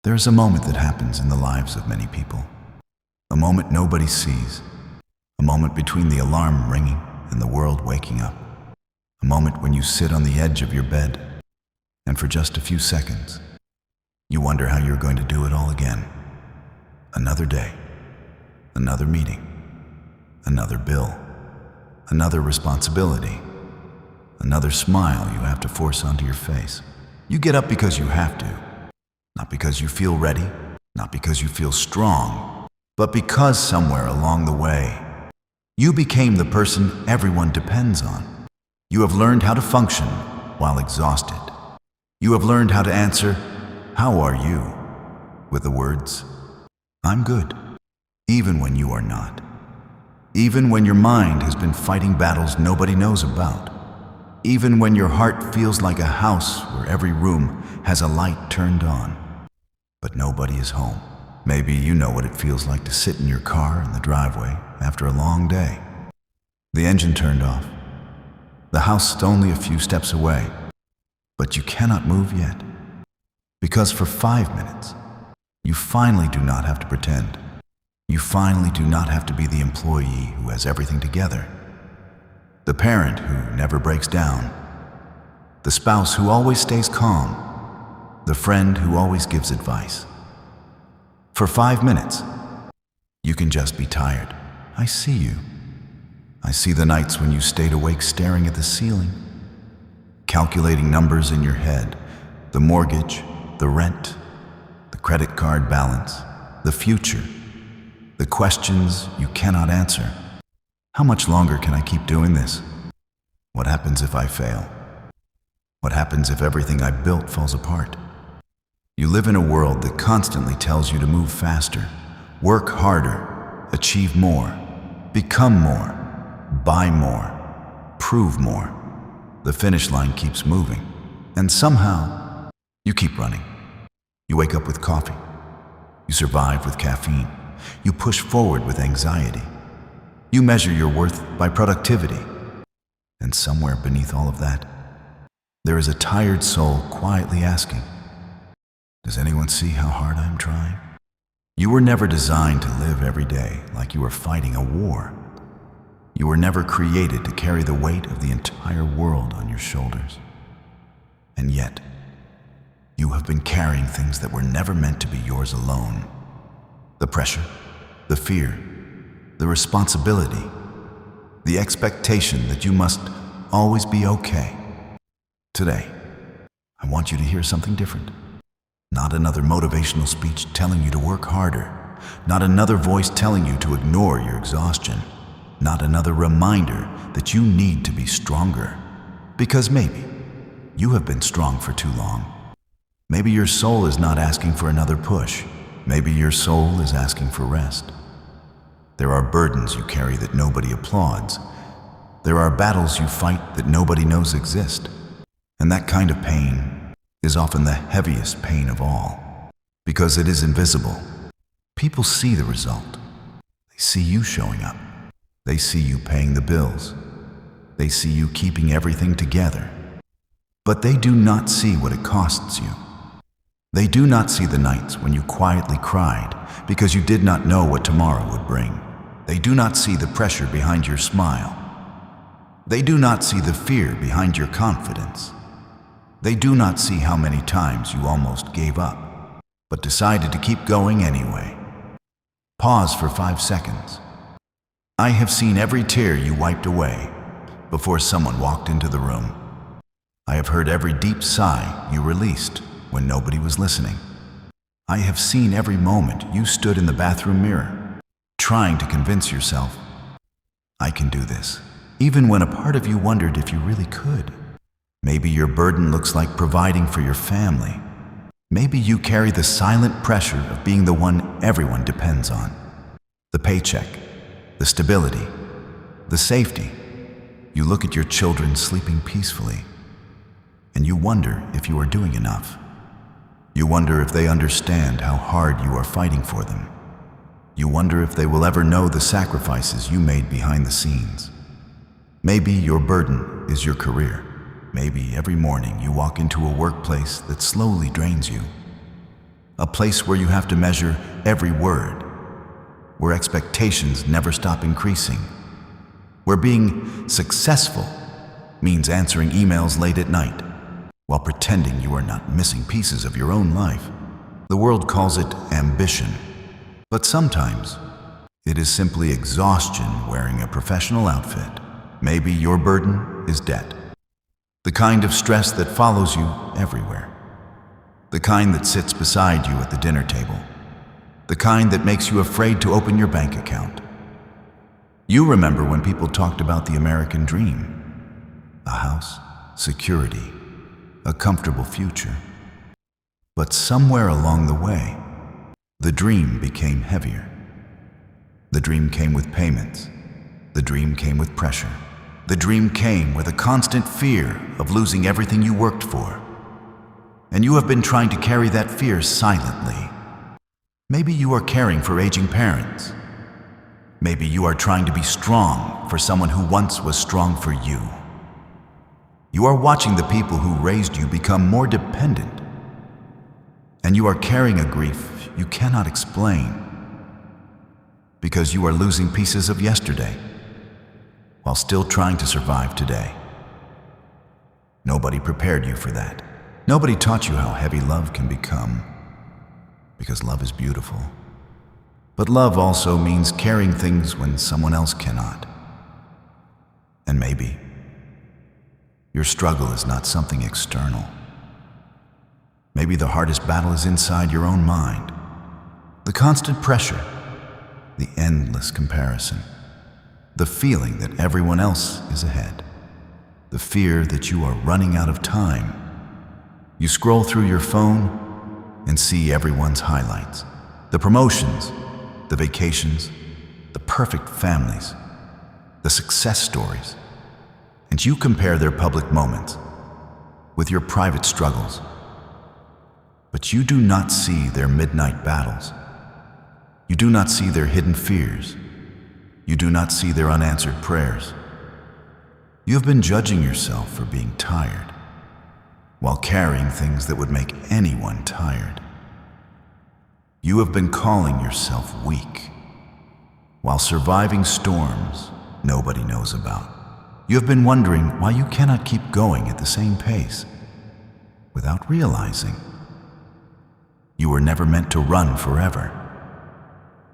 There's a moment that happens in the lives of many people. A moment nobody sees. A moment between the alarm ringing and the world waking up. A moment when you sit on the edge of your bed, and for just a few seconds, you wonder how you're going to do it all again. Another day, another meeting, another bill, another responsibility, another smile you have to force onto your face. You get up because you have to, not because you feel ready, not because you feel strong, but because somewhere along the way, you became the person everyone depends on. You have learned how to function while exhausted. You have learned how to answer, "How are you?" with the words, "I'm good," even when you are not. Even when your mind has been fighting battles nobody knows about. Even when your heart feels like a house where every room has a light turned on, but nobody is home. Maybe you know what it feels like to sit in your car in the driveway after a long day. The engine turned off. The house is only a few steps away, but you cannot move yet. Because for 5 minutes, you finally do not have to pretend. You finally do not have to be the employee who has everything together. The parent who never breaks down. The spouse who always stays calm. The friend who always gives advice. For 5 minutes, you can just be tired. I see you. I see the nights when you stayed awake staring at the ceiling, calculating numbers in your head, the mortgage, the rent, the credit card balance, the future, the questions you cannot answer. How much longer can I keep doing this? What happens if I fail? What happens if everything I built falls apart? You live in a world that constantly tells you to move faster, work harder, achieve more, become more, buy more, prove more. The finish line keeps moving, and somehow you keep running. You wake up with coffee. You survive with caffeine. You push forward with anxiety. You measure your worth by productivity. And somewhere beneath all of that, there is a tired soul quietly asking, "Does anyone see how hard I'm trying?" You were never designed to live every day like you were fighting a war. You were never created to carry the weight of the entire world on your shoulders. And yet, you have been carrying things that were never meant to be yours alone. The pressure, the fear, the responsibility, the expectation that you must always be okay. Today, I want you to hear something different. Not another motivational speech telling you to work harder. Not another voice telling you to ignore your exhaustion. Not another reminder that you need to be stronger. Because maybe you have been strong for too long. Maybe your soul is not asking for another push. Maybe your soul is asking for rest. There are burdens you carry that nobody applauds. There are battles you fight that nobody knows exist. And that kind of pain is often the heaviest pain of all, because it is invisible. People see the result. They see you showing up. They see you paying the bills. They see you keeping everything together. But they do not see what it costs you. They do not see the nights when you quietly cried because you did not know what tomorrow would bring. They do not see the pressure behind your smile. They do not see the fear behind your confidence. They do not see how many times you almost gave up, but decided to keep going anyway. Pause for 5 seconds. I have seen every tear you wiped away before someone walked into the room. I have heard every deep sigh you released when nobody was listening. I have seen every moment you stood in the bathroom mirror, trying to convince yourself, "I can do this," even when a part of you wondered if you really could. Maybe your burden looks like providing for your family. Maybe you carry the silent pressure of being the one everyone depends on. The paycheck, the stability, the safety. You look at your children sleeping peacefully, and you wonder if you are doing enough. You wonder if they understand how hard you are fighting for them. You wonder if they will ever know the sacrifices you made behind the scenes. Maybe your burden is your career. Maybe every morning you walk into a workplace that slowly drains you. A place where you have to measure every word, where expectations never stop increasing, where being successful means answering emails late at night while pretending you are not missing pieces of your own life. The world calls it ambition, but sometimes it is simply exhaustion wearing a professional outfit. Maybe your burden is debt, the kind of stress that follows you everywhere, the kind that sits beside you at the dinner table, the kind that makes you afraid to open your bank account. You remember when people talked about the American dream, a house, security, a comfortable future. But somewhere along the way, the dream became heavier. The dream came with payments. The dream came with pressure. The dream came with a constant fear of losing everything you worked for. And you have been trying to carry that fear silently. Maybe you are caring for aging parents. Maybe you are trying to be strong for someone who once was strong for you. You are watching the people who raised you become more dependent. And you are carrying a grief you cannot explain because you are losing pieces of yesterday while still trying to survive today. Nobody prepared you for that. Nobody taught you how heavy love can become, because love is beautiful. But love also means carrying things when someone else cannot. And maybe your struggle is not something external. Maybe the hardest battle is inside your own mind. The constant pressure, the endless comparison, the feeling that everyone else is ahead, the fear that you are running out of time. You scroll through your phone and see everyone's highlights, the promotions, the vacations, the perfect families, the success stories, and you compare their public moments with your private struggles. But you do not see their midnight battles. You do not see their hidden fears. You do not see their unanswered prayers. You have been judging yourself for being tired, while carrying things that would make anyone tired. You have been calling yourself weak, while surviving storms nobody knows about. You have been wondering why you cannot keep going at the same pace, without realizing you were never meant to run forever.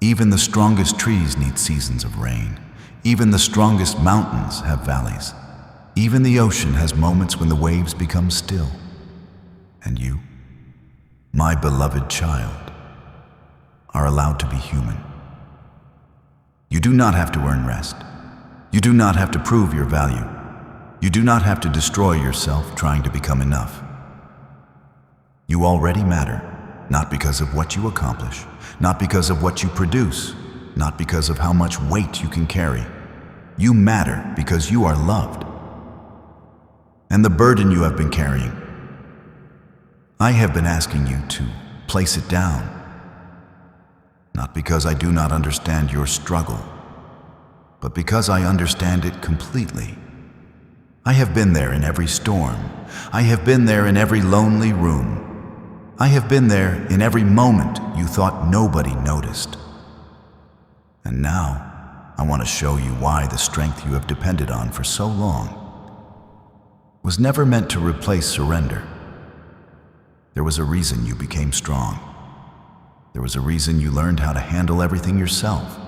Even the strongest trees need seasons of rain. Even the strongest mountains have valleys. Even the ocean has moments when the waves become still. And you, my beloved child, are allowed to be human. You do not have to earn rest. You do not have to prove your value. You do not have to destroy yourself trying to become enough. You already matter. Not because of what you accomplish, not because of what you produce, not because of how much weight you can carry. You matter because you are loved. And the burden you have been carrying, I have been asking you to place it down. Not because I do not understand your struggle, but because I understand it completely. I have been there in every storm. I have been there in every lonely room. I have been there in every moment you thought nobody noticed. And now, I want to show you why the strength you have depended on for so long was never meant to replace surrender. There was a reason you became strong. There was a reason you learned how to handle everything yourself.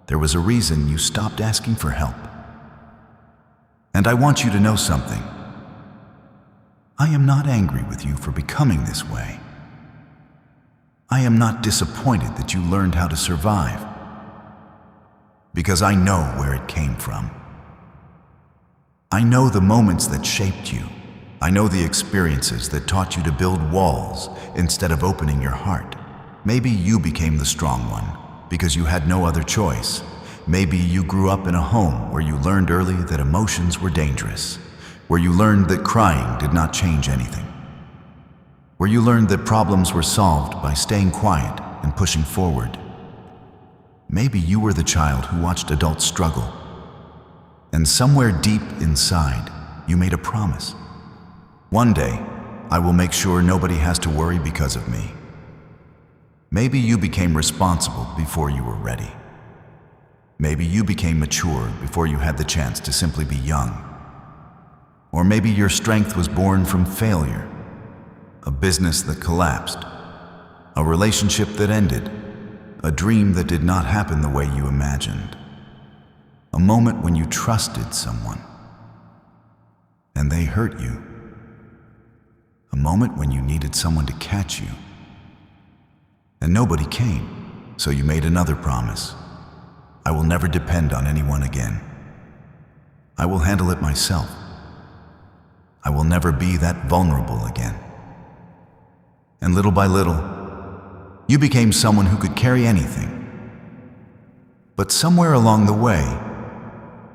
There was a reason you stopped asking for help. And I want you to know something. I am not angry with you for becoming this way. I am not disappointed that you learned how to survive, because I know where it came from. I know the moments that shaped you. I know the experiences that taught you to build walls instead of opening your heart. Maybe you became the strong one because you had no other choice. Maybe you grew up in a home where you learned early that emotions were dangerous, where you learned that crying did not change anything, where you learned that problems were solved by staying quiet and pushing forward. Maybe you were the child who watched adults struggle, and somewhere deep inside, you made a promise. One day, I will make sure nobody has to worry because of me. Maybe you became responsible before you were ready. Maybe you became mature before you had the chance to simply be young. Or maybe your strength was born from failure, a business that collapsed, a relationship that ended, a dream that did not happen the way you imagined, a moment when you trusted someone and they hurt you, a moment when you needed someone to catch you and nobody came, so you made another promise. I will never depend on anyone again. I will handle it myself. I will never be that vulnerable again. And little by little, you became someone who could carry anything. But somewhere along the way,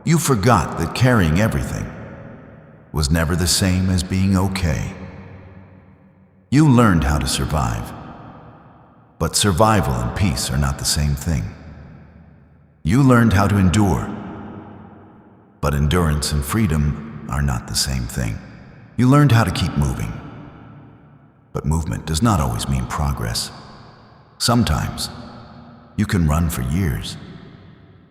you forgot that carrying everything was never the same as being okay. You learned how to survive, but survival and peace are not the same thing. You learned how to endure, but endurance and freedom are not the same thing. You learned how to keep moving, but movement does not always mean progress. Sometimes you can run for years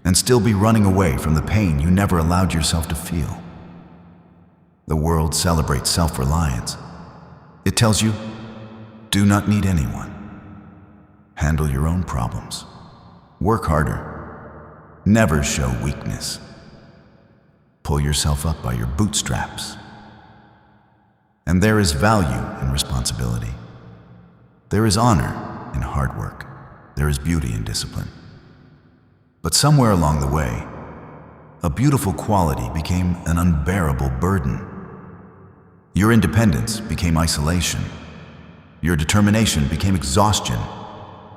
and still be running away from the pain you never allowed yourself to feel. The world celebrates self-reliance. It tells you, do not need anyone. Handle your own problems. Work harder. Never show weakness. Pull yourself up by your bootstraps. And there is value in responsibility. There is honor in hard work. There is beauty in discipline. But somewhere along the way, a beautiful quality became an unbearable burden. Your independence became isolation. Your determination became exhaustion.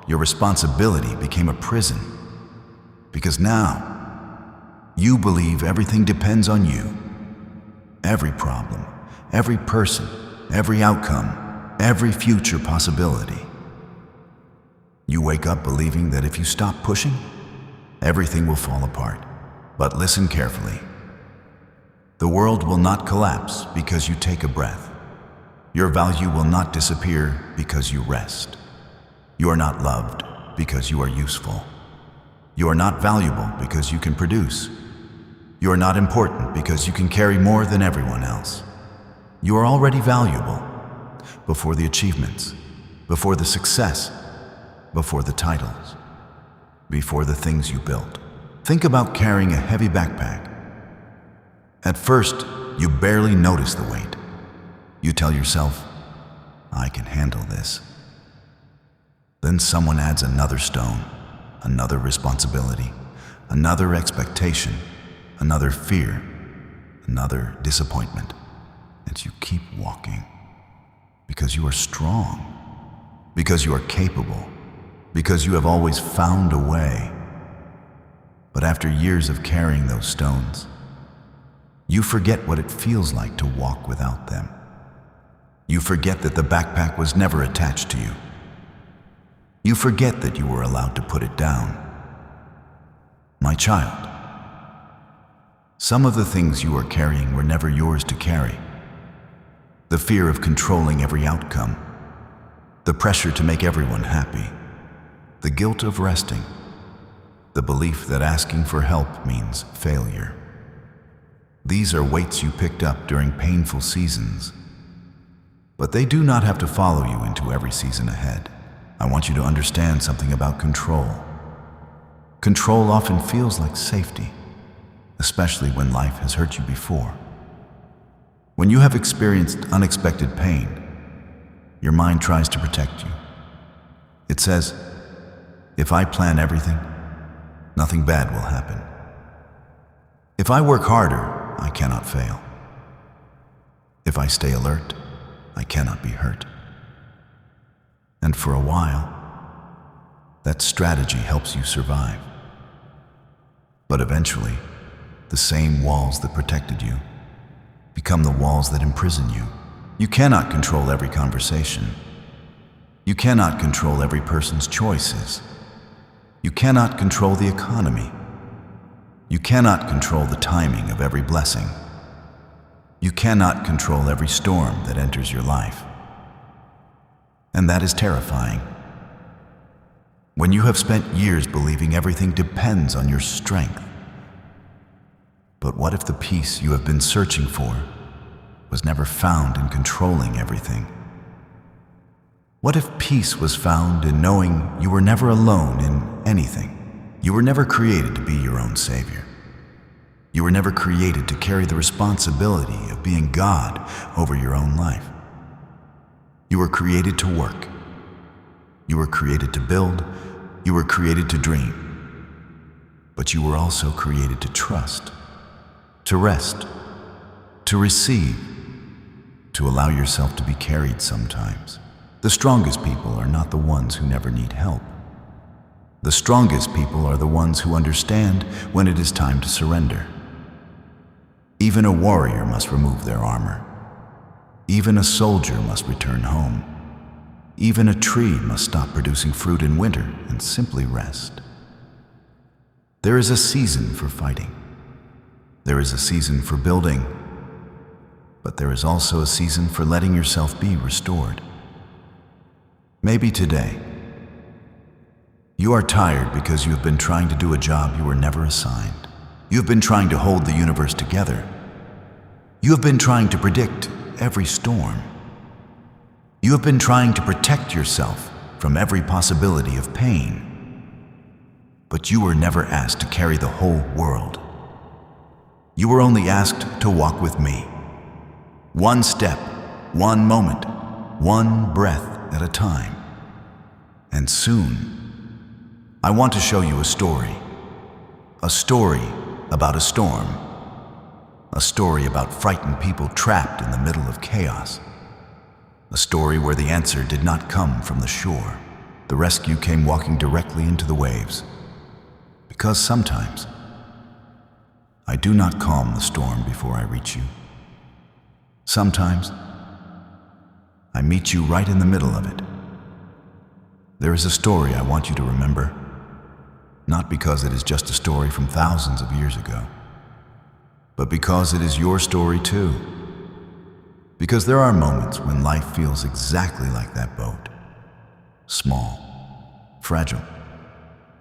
Your responsibility became a prison. Because now, you believe everything depends on you. Every problem, every person, every outcome, every future possibility. You wake up believing that if you stop pushing, everything will fall apart. But listen carefully. The world will not collapse because you take a breath. Your value will not disappear because you rest. You are not loved because you are useful. You are not valuable because you can produce. You are not important because you can carry more than everyone else. You are already valuable before the achievements, before the success, before the titles, before the things you built. Think about carrying a heavy backpack. At first, you barely notice the weight. You tell yourself, I can handle this. Then someone adds another stone, another responsibility, another expectation, another fear, another disappointment. And you keep walking because you are strong, because you are capable, because you have always found a way. But after years of carrying those stones, you forget what it feels like to walk without them. You forget that the backpack was never attached to you. You forget that you were allowed to put it down. My child, some of the things you are carrying were never yours to carry. The fear of controlling every outcome, the pressure to make everyone happy, the guilt of resting, the belief that asking for help means failure. These are weights you picked up during painful seasons, but they do not have to follow you into every season ahead. I want you to understand something about control. Control often feels like safety, especially when life has hurt you before. When you have experienced unexpected pain, your mind tries to protect you. It says, if I plan everything, nothing bad will happen. If I work harder, I cannot fail. If I stay alert, I cannot be hurt. And for a while, that strategy helps you survive. But eventually, the same walls that protected you become the walls that imprison you. You cannot control every conversation. You cannot control every person's choices. You cannot control the economy. You cannot control the timing of every blessing. You cannot control every storm that enters your life. And that is terrifying. When you have spent years believing everything depends on your strength. But what if the peace you have been searching for was never found in controlling everything? What if peace was found in knowing you were never alone in anything? You were never created to be your own savior. You were never created to carry the responsibility of being God over your own life. You were created to work. You were created to build. You were created to dream. But you were also created to trust, to rest, to receive, to allow yourself to be carried sometimes. The strongest people are not the ones who never need help. The strongest people are the ones who understand when it is time to surrender. Even a warrior must remove their armor. Even a soldier must return home. Even a tree must stop producing fruit in winter and simply rest. There is a season for fighting. There is a season for building. But there is also a season for letting yourself be restored. Maybe today, you are tired because you have been trying to do a job you were never assigned. You have been trying to hold the universe together. You have been trying to predict every storm. You have been trying to protect yourself from every possibility of pain. But you were never asked to carry the whole world. You were only asked to walk with me. One step, one moment, one breath at a time. And soon, I want to show you a story about a storm, a story about frightened people trapped in the middle of chaos, a story where the answer did not come from the shore. The rescue came walking directly into the waves. Because sometimes, I do not calm the storm before I reach you. Sometimes, I meet you right in the middle of it. There is a story I want you to remember, not because it is just a story from thousands of years ago, but because it is your story too. Because there are moments when life feels exactly like that boat. Small, fragile,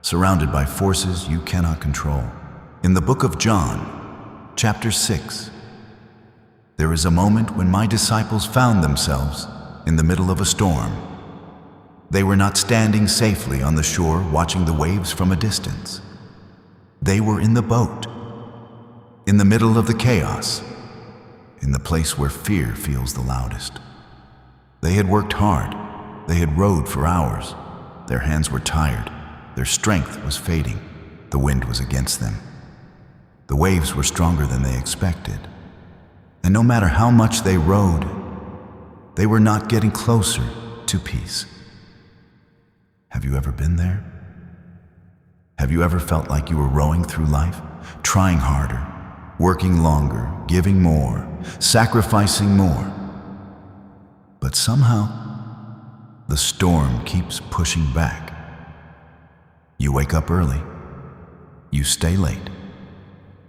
surrounded by forces you cannot control. In the book of John, chapter 6, there is a moment when my disciples found themselves in the middle of a storm. They were not standing safely on the shore watching the waves from a distance. They were in the boat, in the middle of the chaos, in the place where fear feels the loudest. They had worked hard. They had rowed for hours. Their hands were tired. Their strength was fading. The wind was against them. The waves were stronger than they expected. And no matter how much they rowed, they were not getting closer to peace. Have you ever been there? Have you ever felt like you were rowing through life, trying harder, working longer, giving more, sacrificing more? But somehow, the storm keeps pushing back. You wake up early. You stay late.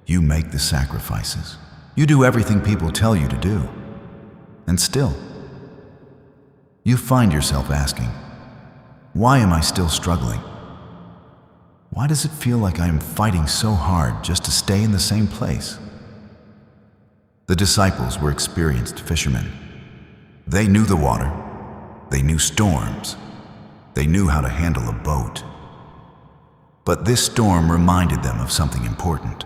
You make the sacrifices. You do everything people tell you to do. And still, you find yourself asking, why am I still struggling? Why does it feel like I am fighting so hard just to stay in the same place? The disciples were experienced fishermen. They knew the water. They knew storms. They knew how to handle a boat. But this storm reminded them of something important.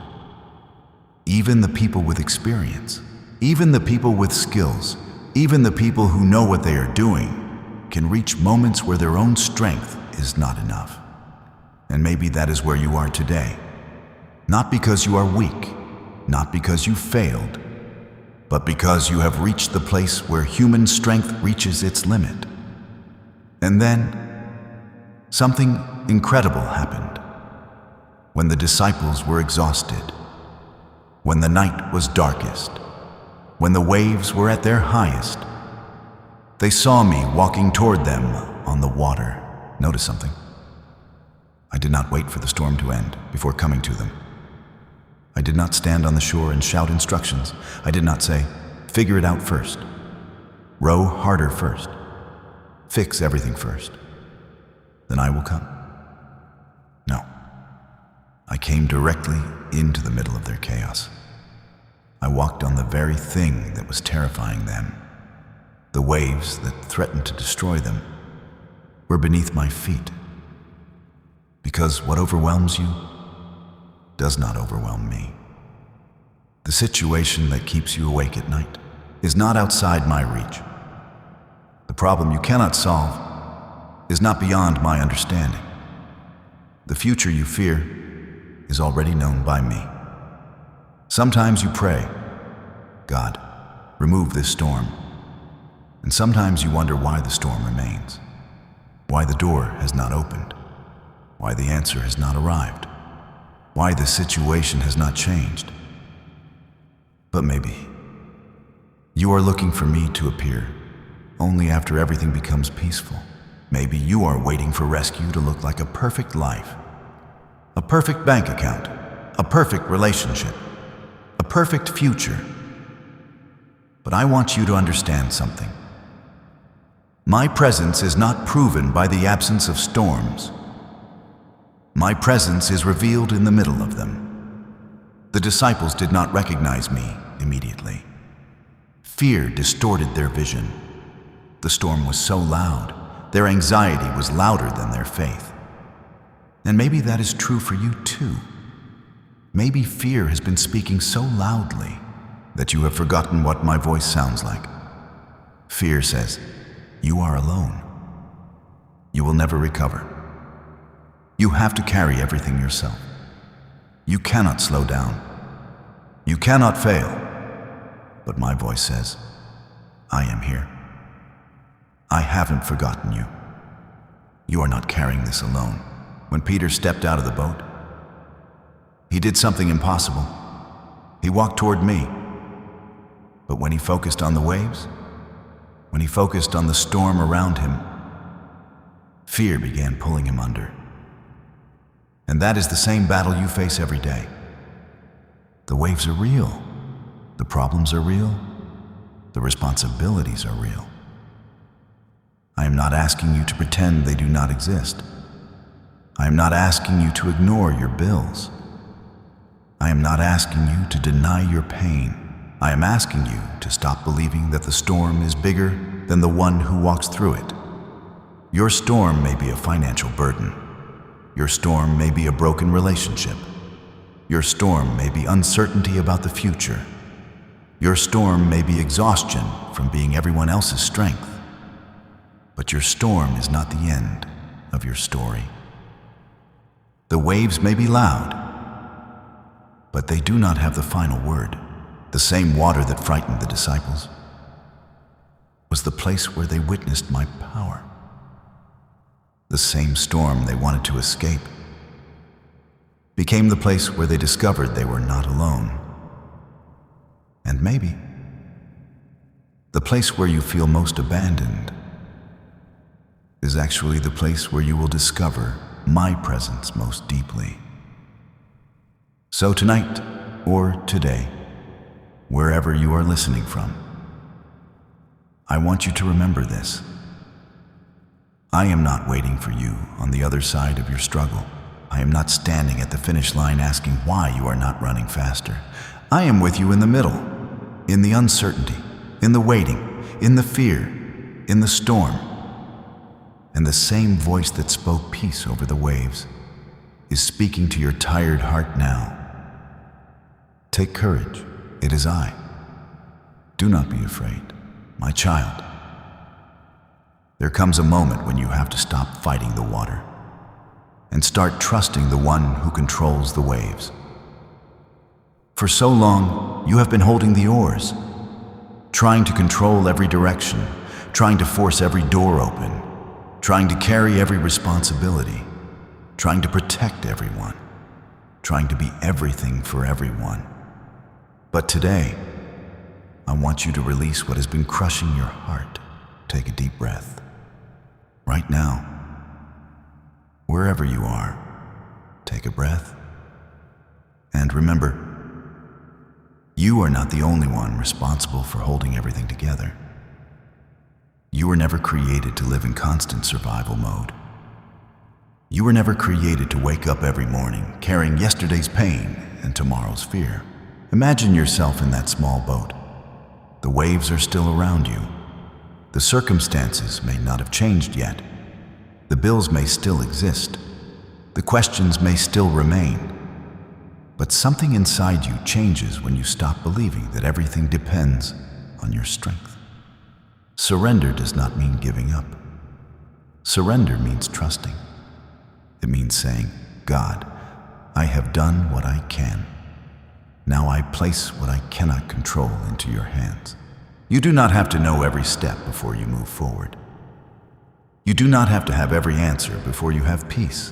Even the people with experience, even the people with skills, even the people who know what they are doing, can reach moments where their own strength is not enough. And maybe that is where you are today. Not because you are weak, not because you failed, but because you have reached the place where human strength reaches its limit. And then, something incredible happened. When the disciples were exhausted, when the night was darkest, when the waves were at their highest, they saw me walking toward them on the water. Notice something. I did not wait for the storm to end before coming to them. I did not stand on the shore and shout instructions. I did not say, figure it out first. Row harder first. Fix everything first. Then I will come. came directly into the middle of their chaos. I walked on the very thing that was terrifying them. The waves that threatened to destroy them were beneath my feet. Because what overwhelms you does not overwhelm me. The situation that keeps you awake at night is not outside my reach. The problem you cannot solve is not beyond my understanding. The future you fear is already known by me. Sometimes you pray, God, remove this storm. And sometimes you wonder why the storm remains, why the door has not opened, why the answer has not arrived, why the situation has not changed. But maybe you are looking for me to appear only after everything becomes peaceful. Maybe you are waiting for rescue to look like a perfect life, a perfect bank account, a perfect relationship, a perfect future. But I want you to understand something. My presence is not proven by the absence of storms. My presence is revealed in the middle of them. The disciples did not recognize me immediately. Fear distorted their vision. The storm was so loud, their anxiety was louder than their faith. And maybe that is true for you too. Maybe fear has been speaking so loudly that you have forgotten what my voice sounds like. Fear says, you are alone. You will never recover. You have to carry everything yourself. You cannot slow down. You cannot fail. But my voice says, I am here. I haven't forgotten you. You are not carrying this alone. When Peter stepped out of the boat, he did something impossible. He walked toward me. But when he focused on the waves, when he focused on the storm around him, fear began pulling him under. And that is the same battle you face every day. The waves are real. The problems are real. The responsibilities are real. I am not asking you to pretend they do not exist. I am not asking you to ignore your bills. I am not asking you to deny your pain. I am asking you to stop believing that the storm is bigger than the one who walks through it. Your storm may be a financial burden. Your storm may be a broken relationship. Your storm may be uncertainty about the future. Your storm may be exhaustion from being everyone else's strength. But your storm is not the end of your story. The waves may be loud, but they do not have the final word. The same water that frightened the disciples was the place where they witnessed my power. The same storm they wanted to escape became the place where they discovered they were not alone. And maybe the place where you feel most abandoned is actually the place where you will discover my presence most deeply. So tonight, or today, wherever you are listening from, I want you to remember this. I am not waiting for you on the other side of your struggle. I am not standing at the finish line asking why you are not running faster. I am with you in the middle, in the uncertainty, in the waiting, in the fear, in the storm. And the same voice that spoke peace over the waves is speaking to your tired heart now. Take courage. It is I. Do not be afraid, my child. There comes a moment when you have to stop fighting the water and start trusting the one who controls the waves. For so long, you have been holding the oars, trying to control every direction, trying to force every door open, trying to carry every responsibility, trying to protect everyone, trying to be everything for everyone. But today, I want you to release what has been crushing your heart. Take a deep breath. Right now, wherever you are, take a breath. And remember, you are not the only one responsible for holding everything together. You were never created to live in constant survival mode. You were never created to wake up every morning carrying yesterday's pain and tomorrow's fear. Imagine yourself in that small boat. The waves are still around you. The circumstances may not have changed yet. The bills may still exist. The questions may still remain. But something inside you changes when you stop believing that everything depends on your strength. Surrender does not mean giving up. Surrender means trusting. It means saying, God, I have done what I can. Now I place what I cannot control into your hands. You do not have to know every step before you move forward. You do not have to have every answer before you have peace.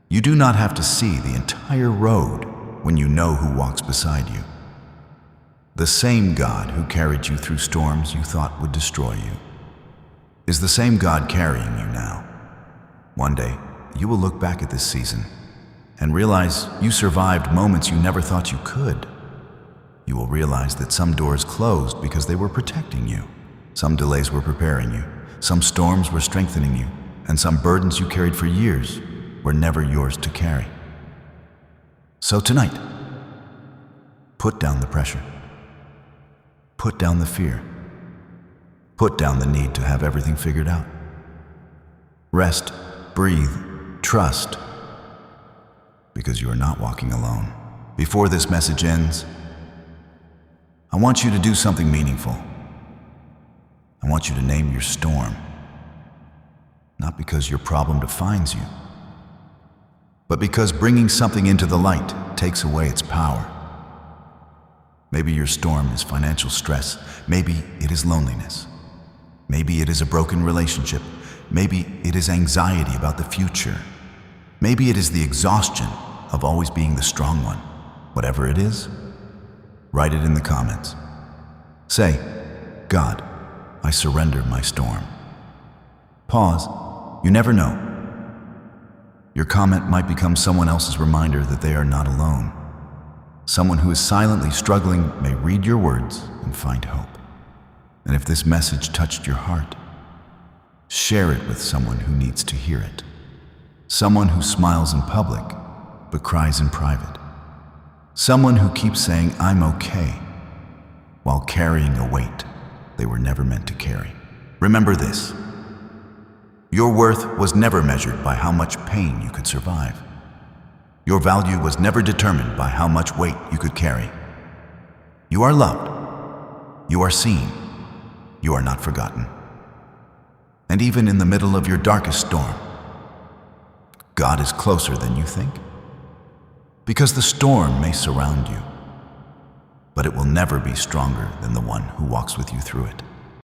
You do not have to see the entire road when you know who walks beside you. The same God who carried you through storms you thought would destroy you is the same God carrying you now. One day, you will look back at this season and realize you survived moments you never thought you could. You will realize that some doors closed because they were protecting you. Some delays were preparing you. Some storms were strengthening you. And some burdens you carried for years were never yours to carry. So tonight, put down the pressure. Put down the fear. Put down the need to have everything figured out. Rest, breathe, trust, because you are not walking alone. Before this message ends, I want you to do something meaningful. I want you to name your storm, not because your problem defines you, but because bringing something into the light takes away its power. Maybe your storm is financial stress. Maybe it is loneliness. Maybe it is a broken relationship. Maybe it is anxiety about the future. Maybe it is the exhaustion of always being the strong one. Whatever it is, write it in the comments. Say, God, I surrender my storm. Pause. You never know. Your comment might become someone else's reminder that they are not alone. Someone who is silently struggling may read your words and find hope. And if this message touched your heart, share it with someone who needs to hear it. Someone who smiles in public but cries in private. Someone who keeps saying, I'm okay, while carrying a weight they were never meant to carry. Remember this. Your worth was never measured by how much pain you could survive. Your value was never determined by how much weight you could carry. You are loved. You are seen. You are not forgotten. And even in the middle of your darkest storm, God is closer than you think. Because the storm may surround you, but it will never be stronger than the one who walks with you through it.